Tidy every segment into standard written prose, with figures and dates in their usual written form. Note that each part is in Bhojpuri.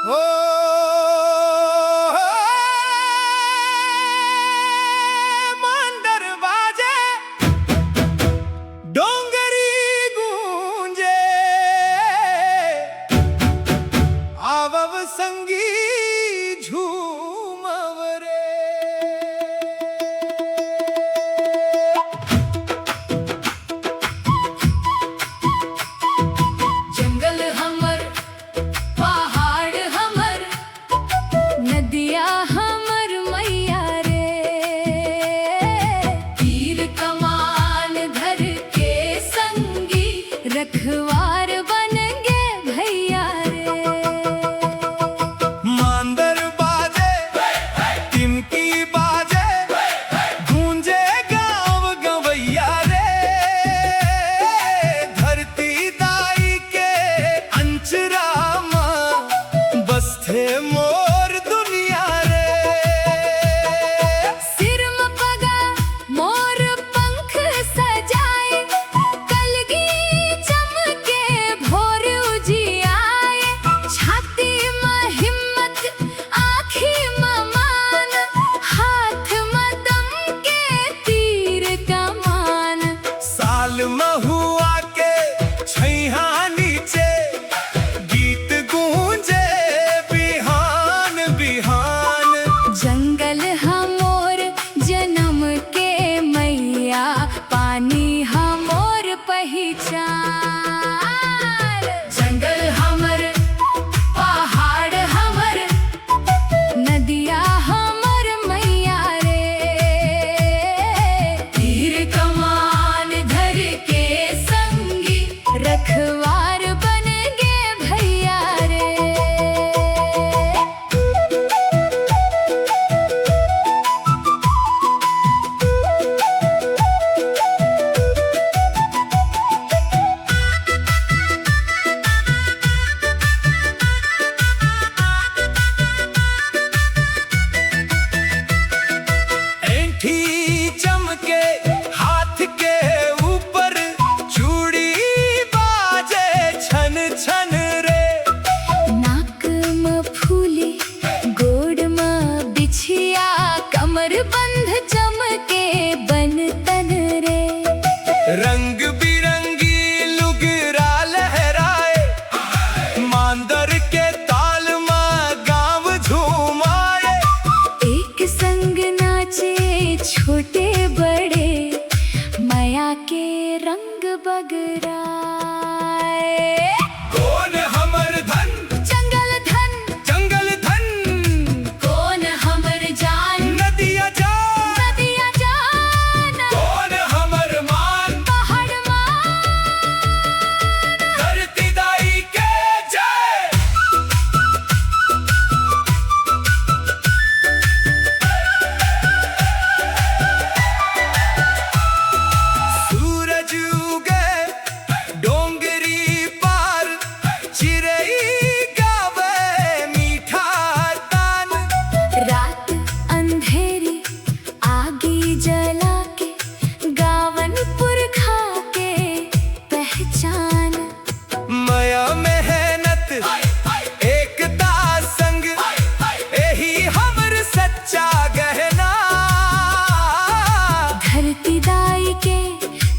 हो मांदर बाजे डोंगरी गूंजे आवव संगी झूमवरे। जंगल हमर पहाड़ हमर नदिया हमर मैया रे, तीर कमान धर के संगी रखवार बन गे भैया रे। मांदर बाजे टिमकी बाजे गूंजे गाँव गवैया रे, धरती दाई के अंचरा माँ बसथे मोर दुनिया रे। सिर में पगा मोर पंख सजाए, कलगी चमके भोर उजियाए। छाती में हिम्मत आँखी में मान, हाथ में दम के तीर कमान। साल महुआ के छैहा नीचे गीत गूंजे बिहान बिहान। जंगल हमोर जन्म के मैया, पानी हमोर पहचान। जंगल हमर पहाड़ हमर नदिया हमर मैया रे, तीर कमान धर के संगी रखवार बन गे भैया रे। ऐंठी चमके हाथ के ऊपर चूड़ी बाजे छन छन रे। नाक में फूली गोड़ में बिछिया, कमर बंध चमके बन तन रे। रंग बिरंगी लुगरा लहराए, मांदर के ताल में गाँव झूमाए। एक संग नाचे छोटे बड़े, माया के रंग बगराए। कौन हमर धन जंगल धन जंगल धन, कौन हमर जान, नदिया जान नदिया जान। कौन हमर मान, पहाड़ मान धरती दाई के जय। सूरज उगे डोंगरी पार, चिरई गावे मीठा तान। रात अंधेरी आगी जला के, गावन पुरखा के पहचान। माया मेहनत एकता संग, यही हमर सच्चा गहना। धरती दाई के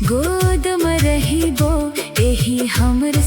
गोद में रही बो, यही हमर